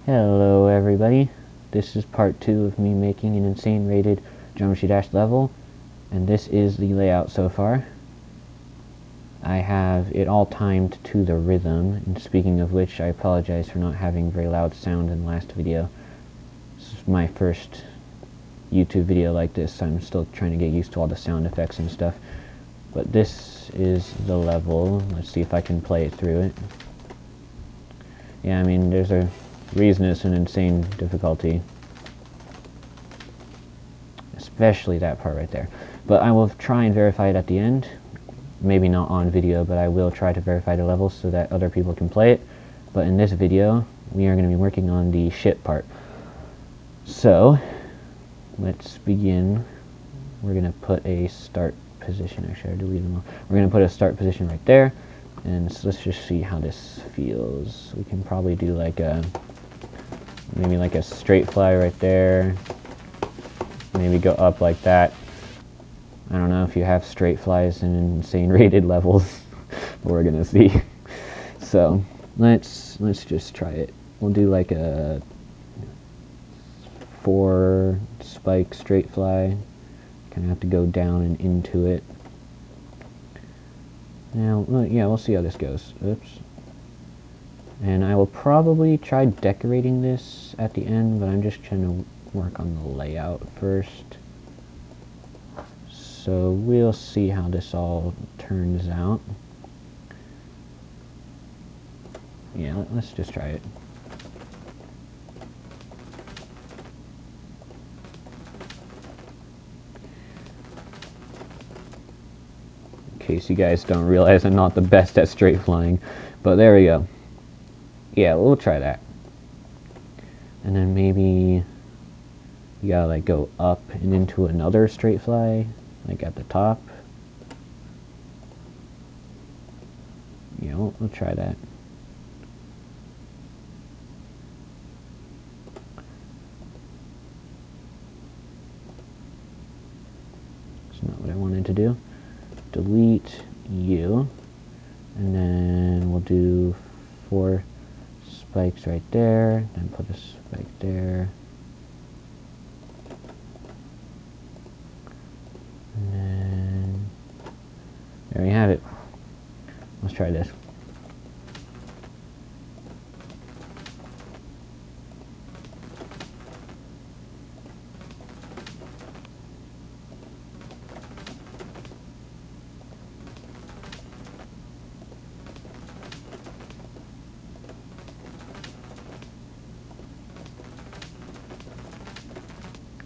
Hello everybody, this is part 2 of me making an insane rated Geometry Dash level, and this is the layout so far. I have it all timed to the rhythm, and speaking of which, I apologize for not having very loud sound in the last video. This is my first YouTube video like this. I'm still trying to get used to all the sound effects and stuff, but this is the level. Let's see if I can play it through it. Yeah, I mean, there's a reason it's an insane difficulty, especially that part right there. But I will try and verify it at the end. Maybe not on video, but I will try to verify the levels so that other people can play it. But in this video, we are going to be working on the ship part. So, let's begin. We're going to put a start position. Actually, I deleted them all. We're going to put a start position right there. And so let's just see how this feels. We can probably do like a, maybe like a straight fly right there. Maybe go up like that. I don't know if you have straight flies in insane rated levels. We're gonna see. So let's just try it. We'll do like a 4 spike straight fly. Kind of have to go down and into it. Now, yeah, we'll see how this goes. Oops. And I will probably try decorating this at the end, but I'm just trying to work on the layout first. So we'll see how this all turns out. Yeah, let's just try it. In case you guys don't realize, I'm not the best at straight flying, but there we go. Yeah, we'll try that. And then maybe you gotta like go up and into another straight fly, like at the top. Yeah, we'll try that. That's not what I wanted to do. Delete you, and then we'll do 4 spikes right there, then put a spike there, and then there we have it. Let's try this.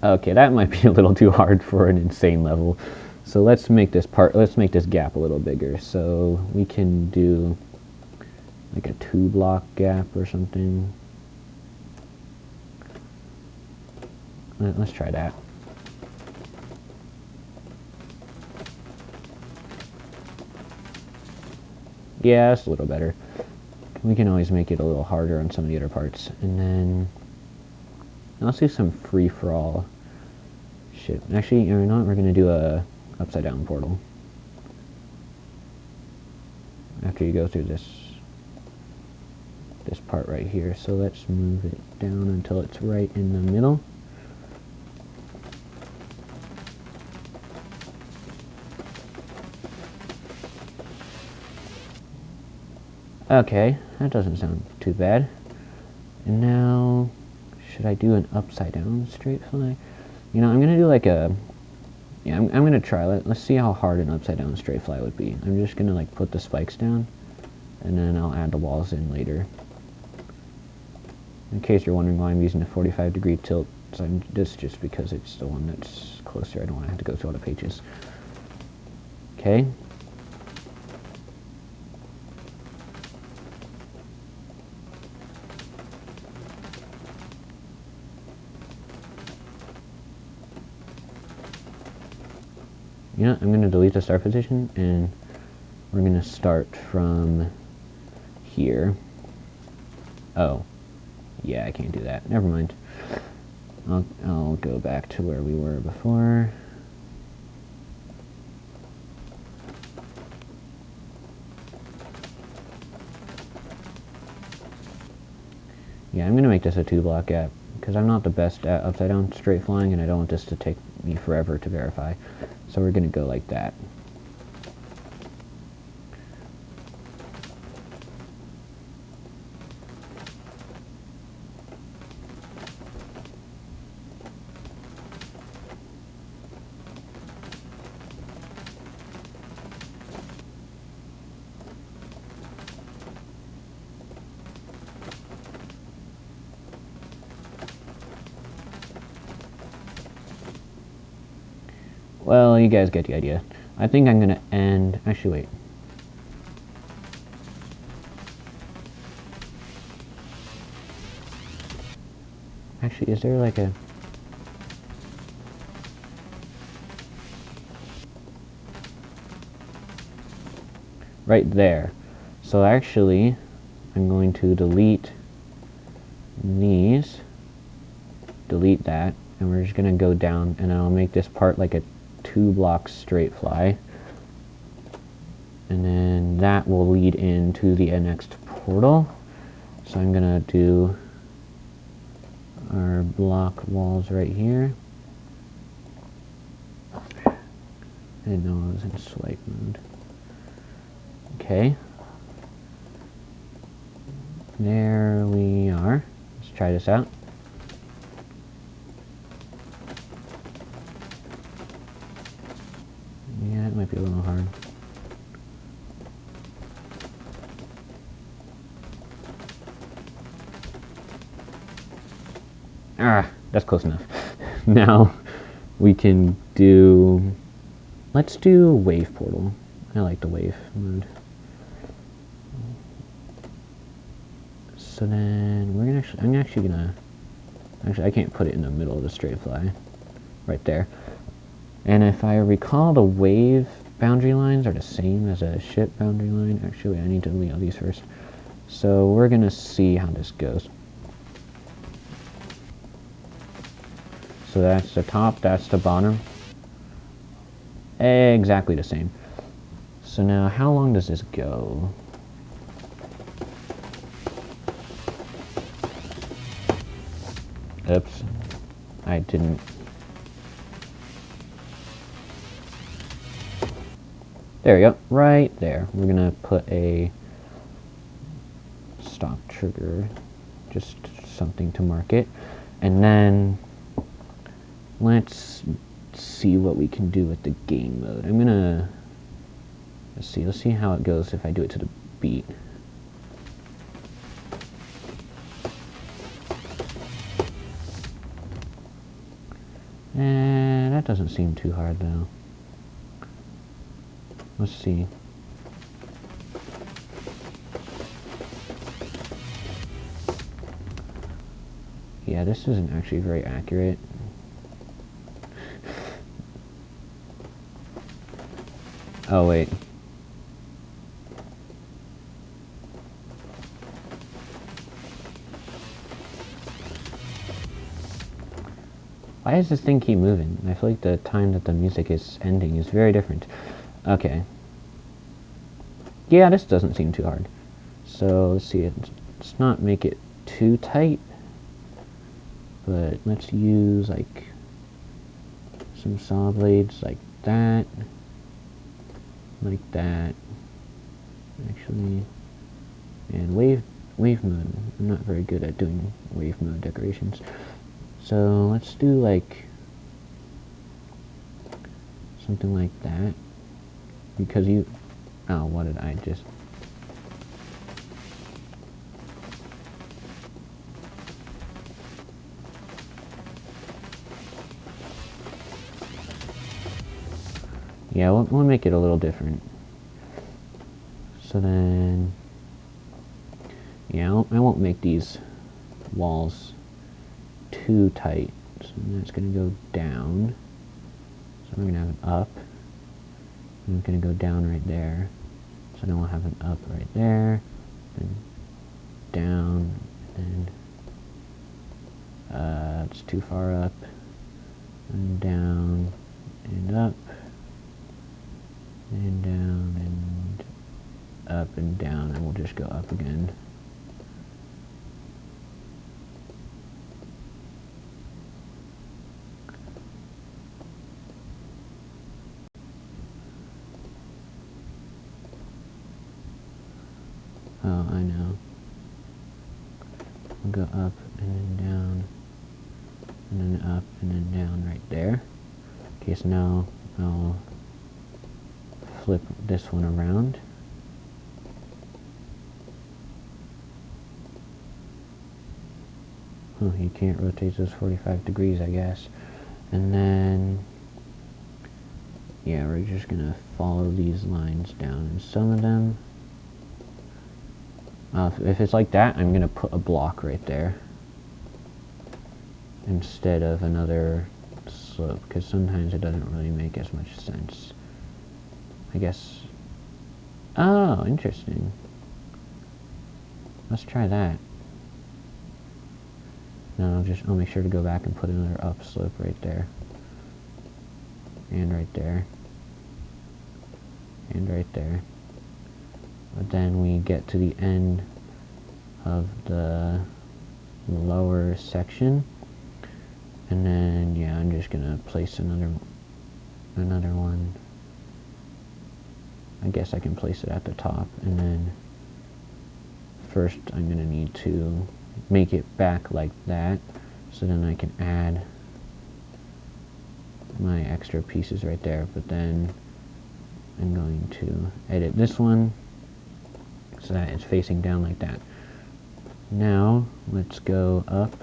Okay, that might be a little too hard for an insane level. So let's make this gap a little bigger. So we can do like a 2-block gap or something. Let's try that. Yeah, that's a little better. We can always make it a little harder on some of the other parts. And then let's do some free-for-all shit. Actually, you know what? We're going to do a upside-down portal. After you go through this part right here. So let's move it down until it's right in the middle. Okay, that doesn't sound too bad. And now, should I do an upside down straight fly? You know, I'm gonna do like a, yeah, I'm gonna try it. Let's see how hard an upside down straight fly would be. I'm just gonna like put the spikes down, and then I'll add the walls in later. In case you're wondering why I'm using a 45-degree tilt, so this is just because it's the one that's closer. I don't want to have to go through all the pages. Okay. You know, I'm going to delete the start position, and we're going to start from here. Oh, yeah, I can't do that. Never mind. I'll go back to where we were before. Yeah, I'm going to make this a 2-block gap, because I'm not the best at upside down straight flying, and I don't want this to take me forever to verify. So we're going to go like that. Well, you guys get the idea. I think I'm gonna end... Actually, wait. Actually, is there like a... Right there. So actually, I'm going to delete these. Delete that. And we're just gonna go down, and I'll make this part like a 2-block straight fly, and then that will lead into the next portal. So I'm gonna do our block walls right here. I didn't know I was in swipe mode. Okay, there we are. Let's try this out. Yeah, it might be a little hard. Ah, that's close enough. Now we can do... Let's do wave portal. I like the wave mode. So then we're gonna I'm actually gonna... Actually, I can't put it in the middle of the straight fly. Right there. And if I recall, the wave boundary lines are the same as a ship boundary line. Actually, I need to delete all these first. So we're gonna see how this goes. So that's the top, that's the bottom. Exactly the same. So now, how long does this go? Oops. I didn't... There we go, right there. We're gonna put a stop trigger, just something to mark it. And then let's see what we can do with the game mode. I'm gonna, let's see how it goes if I do it to the beat. And that doesn't seem too hard though. Let's see. Yeah, this isn't actually very accurate. Oh, wait. Why does this thing keep moving? I feel like the time that the music is ending is very different. Okay. Yeah, this doesn't seem too hard. So, let's see. Let's not make it too tight. But let's use, like, some saw blades like that. Like that. Actually, and wave mode. I'm not very good at doing wave mode decorations. So let's do like something like that. Because oh, what did I just... Yeah, we'll make it a little different. So then, yeah, I won't make these walls too tight. So that's going to go down. So we're going to have an up. And it's going to go down right there. So then we'll have an up right there. And down. And it's too far up. And down. And up. And down. And up and down. And we'll just go up again. Oh, I know. We'll go up and then down, and then up and then down right there. Okay, so now I'll flip this one around. Oh, you can't rotate those 45 degrees, I guess. And then, yeah, we're just gonna follow these lines down. And some of them, if it's like that, I'm gonna put a block right there instead of another slope, because sometimes it doesn't really make as much sense, I guess. Oh, interesting. Let's try that. No, I'll make sure to go back and put another up slope right there. And right there. And right there. But then we get to the end of the lower section. And then, yeah, I'm just gonna place another one. I guess I can place it at the top. And then first I'm gonna need to make it back like that, so then I can add my extra pieces right there. But then I'm going to edit this one so that it's facing down like that. Now let's go up.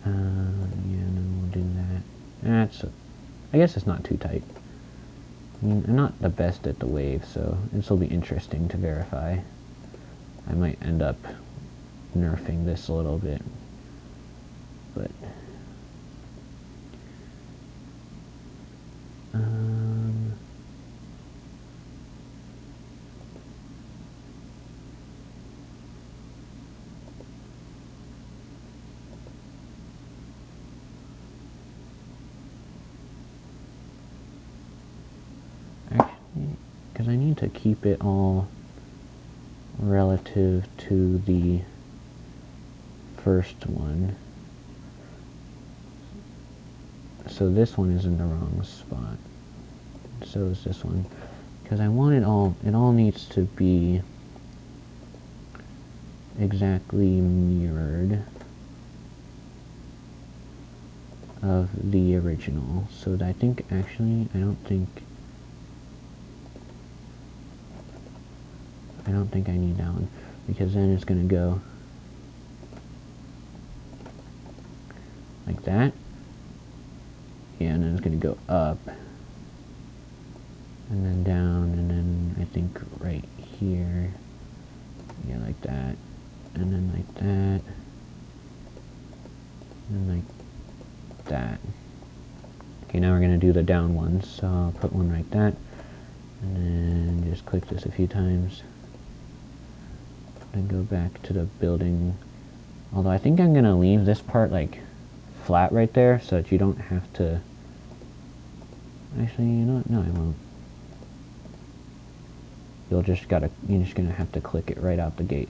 Yeah, and then we'll do that. I guess it's not too tight. I mean, I'm not the best at the wave, so this will be interesting to verify. I might end up nerfing this a little bit, but actually, because I need to keep it all relative to the first one. So this one is in the wrong spot. So is this one. Because I want it all needs to be exactly mirrored of the original. So I think, actually, I don't think I need that one, because then it's going to go like that. Yeah, and then it's going to go up, and then down, and then I think right here, yeah, like that, and then like that, and like that. Okay, now we're going to do the down ones, so I'll put one like that, and then just click this a few times. Then go back to the building, although I think I'm going to leave this part like flat right there so that you don't have to, actually, you know what, no, I won't. You're just gonna have to click it right out the gate.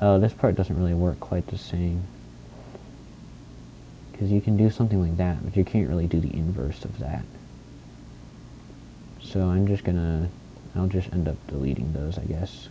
Oh, this part doesn't really work quite the same, because you can do something like that, but you can't really do the inverse of that. So I'll just end up deleting those, I guess.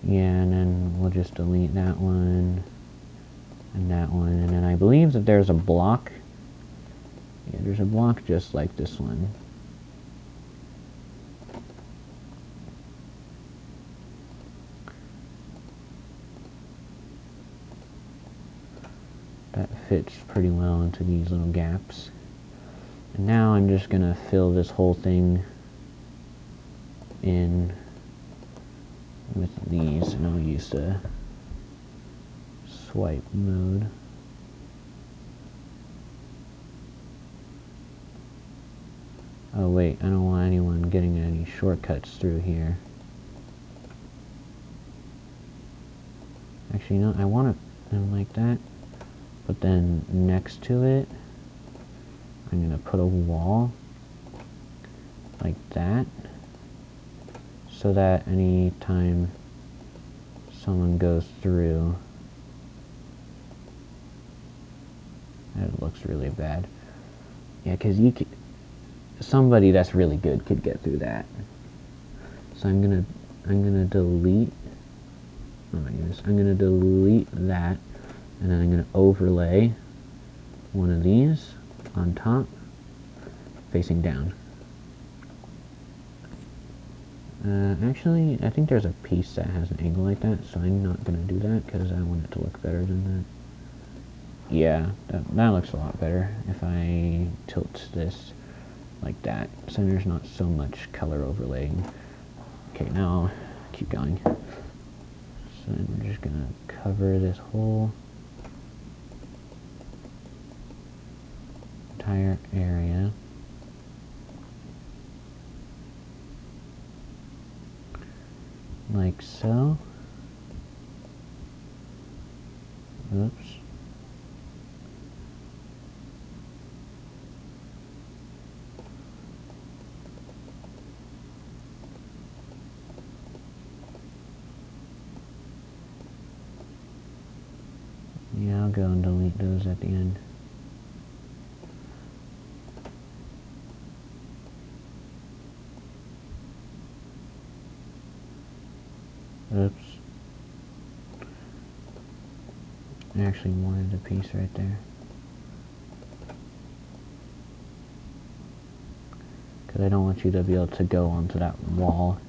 Yeah, and then we'll just delete that one, and that one, and then I believe that there's a block. Yeah, there's a block just like this one. That fits pretty well into these little gaps. And now I'm just gonna fill this whole thing in with these, and I'll use the swipe mode. Oh wait, I don't want anyone getting any shortcuts through here. Actually, no, I want it like that, but then next to it, I'm gonna put a wall, like that, so that any time someone goes through, that looks really bad. Yeah, because somebody that's really good could get through that. So I'm gonna delete. Oh my goodness! I'm gonna delete that, and then I'm gonna overlay one of these on top, facing down. Actually, I think there's a piece that has an angle like that, so I'm not gonna do that because I want it to look better than that. Yeah, that looks a lot better if I tilt this like that, so there's not so much color overlaying. Okay, now keep going. So I'm just gonna cover this whole entire area. Like so. Oops. Yeah, I'll go and delete those at the end. Oops. I actually wanted a piece right there. Because I don't want you to be able to go onto that wall.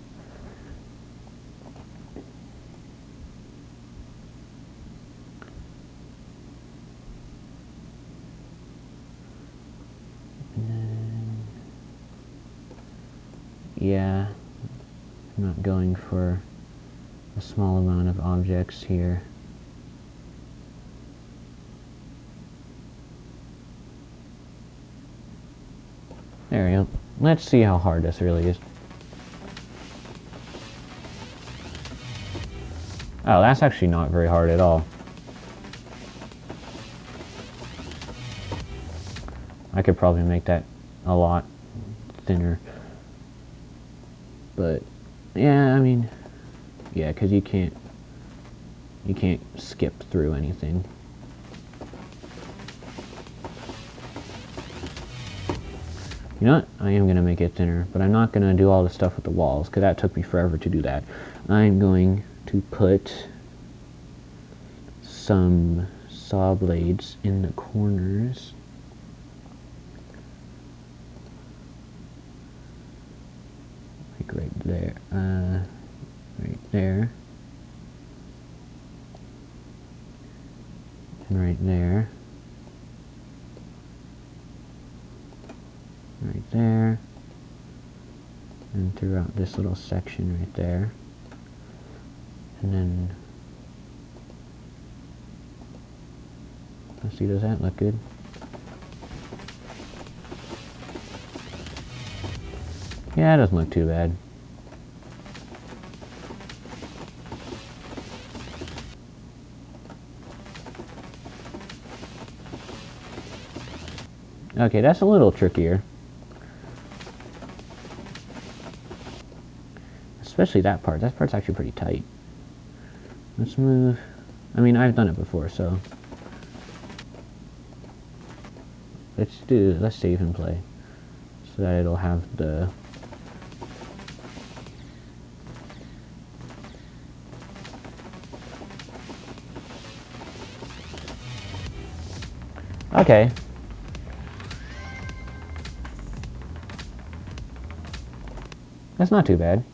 Yeah, I'm not going for a small amount of objects here. There we go. Let's see how hard this really is. Oh, that's actually not very hard at all. I could probably make that a lot thinner. But, yeah, I mean, yeah, because you can't skip through anything. You know what? I am going to make it thinner, but I'm not going to do all the stuff with the walls, because that took me forever to do that. I'm going to put some saw blades in the corners. Like right there. Right there. And right there. Right there. And throughout this little section right there. And then, let's see, does that look good? Yeah, it doesn't look too bad. Okay, that's a little trickier. Especially that part. That part's actually pretty tight. Let's move. I mean, I've done it before, so let's save and play so that it'll have the okay. That's not too bad.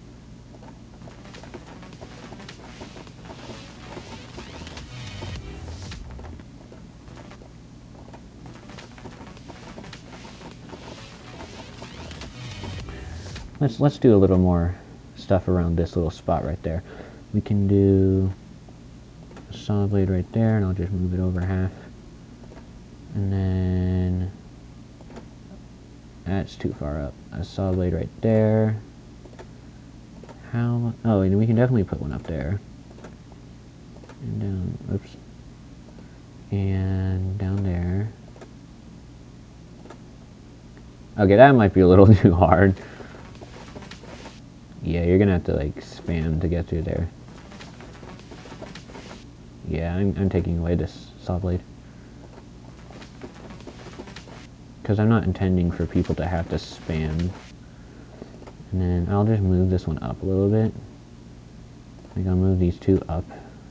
Let's do a little more stuff around this little spot right there. We can do a saw blade right there, and I'll just move it over half. And then that's too far up. A saw blade right there. How? Oh, and we can definitely put one up there. And down. Oops. And down there. Okay, that might be a little too hard. Yeah, you're gonna have to like spam to get through there. Yeah, I'm taking away this saw blade. Because I'm not intending for people to have to spam. And then I'll just move this one up a little bit. Like I'll move these two up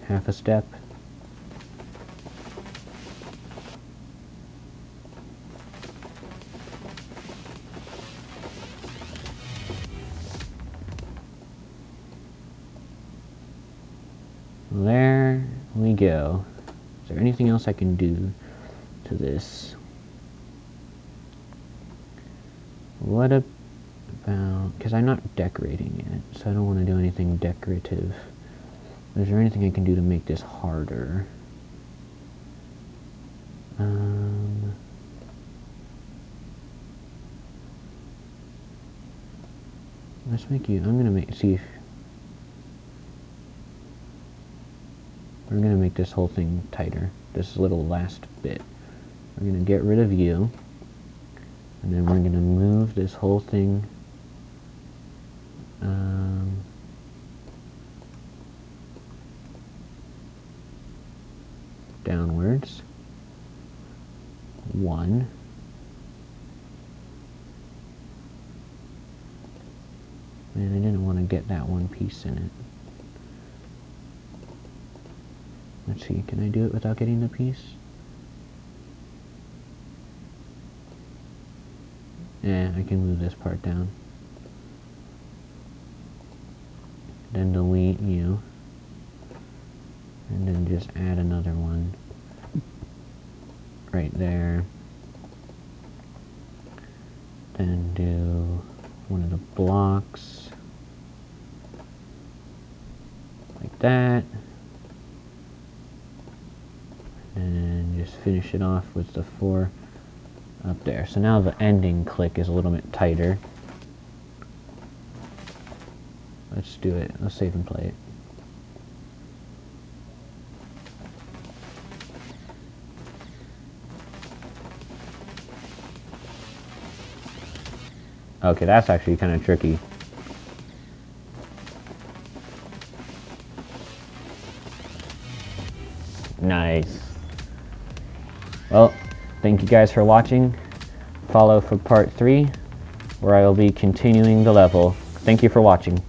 half a step. There we go. Is there anything else I can do to this? What about, because I'm not decorating it, so I don't want to do anything decorative. Is there anything I can do to make this harder? Let's make you, I'm going to see if, we're going to make this whole thing tighter, this little last bit. We're going to get rid of you, and then we're going to move this whole thing downwards. 1. Man, I didn't want to get that one piece in it. Let's see, can I do it without getting the piece? Yeah, I can move this part down. Then delete you. And then just add another one right there. Then do one of the blocks like that. And just finish it off with the 4 up there. So now the ending click is a little bit tighter. Let's do it. Let's save and play it. Okay, that's actually kind of tricky. Nice. Well, thank you guys for watching. Follow for part 3, where I will be continuing the level. Thank you for watching.